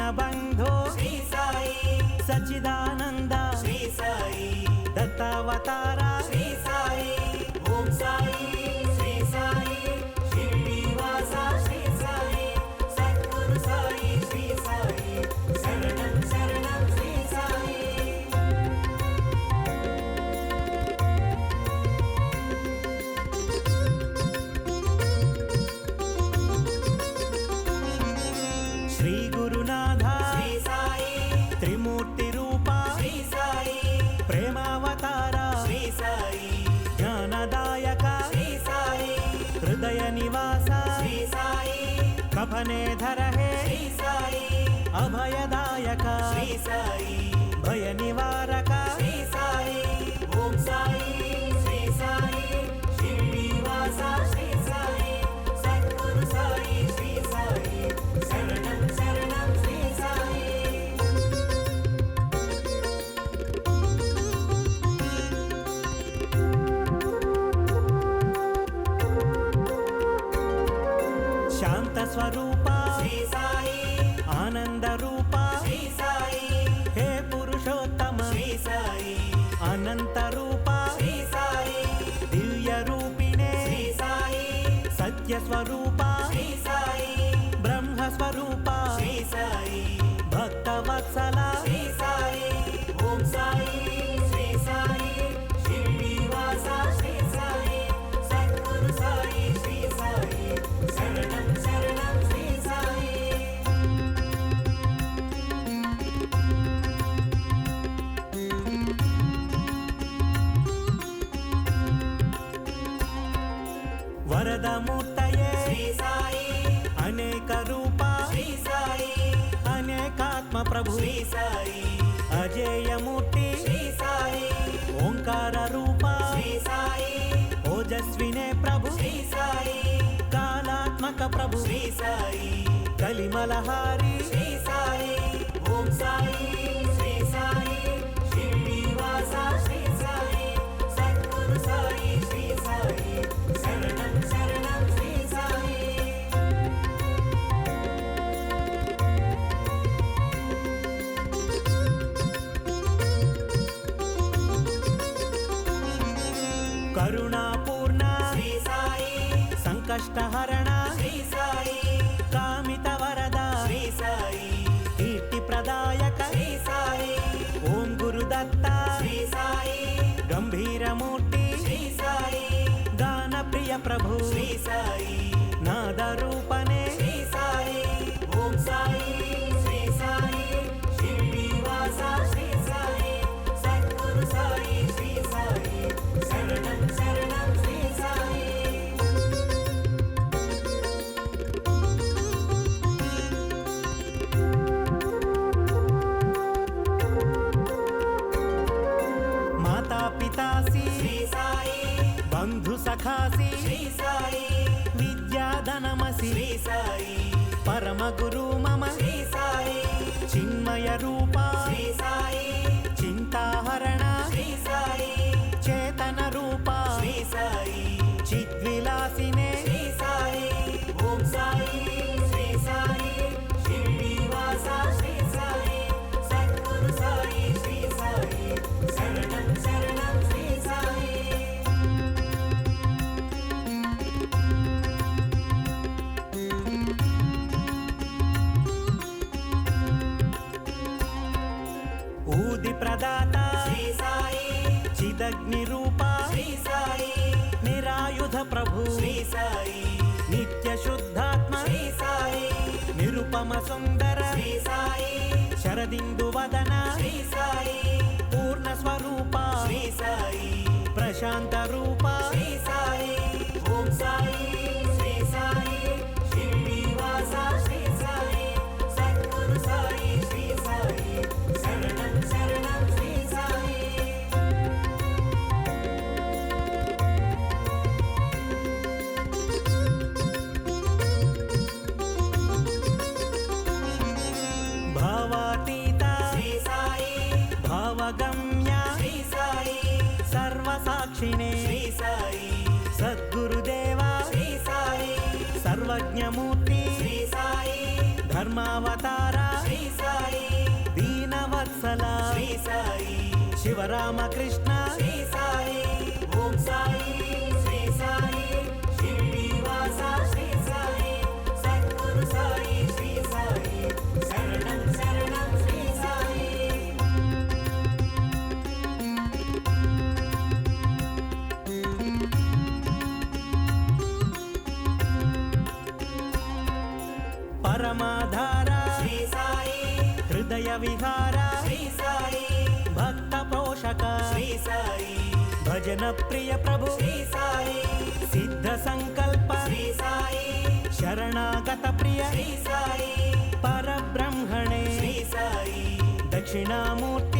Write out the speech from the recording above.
दीनबन्धो श्री साई सच्चिदानन्द श्री साई दत्तावतारा श्री साई ओम साई श्री साई शिरडीवासा श्री साई सद्गुरु साई श्री साई शरणं शरणं श्री साई श्री गुरुनाथ श्री साई त्रिमूर्ति रूपा श्री साई प्रेमावतारा श्री साई ज्ञानदायक श्री साई हृदय निवासा श्री साई कफने धरहे श्री साई अभयदायक श्री साई भय निवारक श्री साई ओम साई श्री साई शिरडीवासा श्री साई सद्गुरु साई श्री साई शरणं शरणं श्री साई शांत स्वरूपा श्री साई आनंद रूपा श्री साई हे पुरुषोत्तम श्री साई अनंत रूपा श्री साई दिव्य रूपिणे श्री साई सत्य स्वरूपा श्री साई ब्रह्म स्वरूपा श्री साई भक्त वत्सला श्री साई ओम साई श्री साई शिरडीवासा श्री साई सद्गुरु साई श्री साई शरणं शरणं श्री साई वरदमूर्तये श्री साई अनेक रूपा श्री साई अनेकात्म प्रभु श्री साई अजेय मूर्ति श्री साई ओंकार रूपा श्री साई ओजस्विने प्रभु श्री साई कालात्मक प्रभु श्री साई कलिमलहारी श्री साई ओम साई श्री साई शिरडीवासा श्री साई सद्गुरु साई श्री साई शरणं शरणं श्री साई करुणापूर्ण श्री साई संकष्टहरण श्री साई कामितवरदा श्री साई कीर्तिप्रदायक श्री साई ओम गुरुदत्ता श्री साई गंभीरमूर्ति श्री साई गानप्रिय प्रभु श्री साई नादरूपने श्री साई ओम साई श्री साई शिरडीवासा श्री साई सद्गुरु साई श्री साई शरणं शरणं श्री साई माता पितासी श्री साई बंधु सखासी श्री साई विद्याधनमसि श्री साई परम गुरु मम श्री साई चिन्मय रूपा श्री साई चिंताहरण श्री साई चेतन रूपा श्री साई चिद्विलासिने श्री साई ओम साई श्री साई शिरडीवासा श्री साई सद्गुरु साई श्री साई शरणं शरणं श्री साई ऊदि प्रदाता श्री साई चिदग्नि रूपा श्री साई निरायुध प्रभु श्री साई नित्य शुद्धात्मा श्री साई निरुपम सुंदर श्री साई शरदिंदु वदन श्री साई पूर्ण स्वरूपा श्री साई प्रशांत रूपा श्री साई ओम साई श्री साई शिरडीवासा श्री साई सद्गुरु साई श्री साई शरणं शरणं श्री साई भावातीता श्री साई भावगम्या श्री साई सर्वसाक्षिणे श्री साई सद्गुरुदेवा श्री साई सर्वज्ञमूर्ति श्री साई धर्मावतारा శ్రీ సాయి దీనవత్సల శ్రీ సాయి శివరామకృష్ణ శ్రీ సాయి ఓం సాయి శ్రీ సాయి శ్రీనివాస శ్రీ సాయి సద్గురు సాయి శ్రీ సాయి శరణం శరణం శ్రీ సాయి పరమాధార శ్రీ సాయి హృదయ విహార శ్రీ సాయి భక్త పోషక శ్రీ సాయి భజన ప్రియ ప్రభు శ్రీ సాయి సిద్ధ సంకల్ప శ్రీ సాయి శరణాగత ప్రియ శ్రీ సాయి పరబ్రహ్మణే శ్రీ సాయి దక్షిణామూర్తి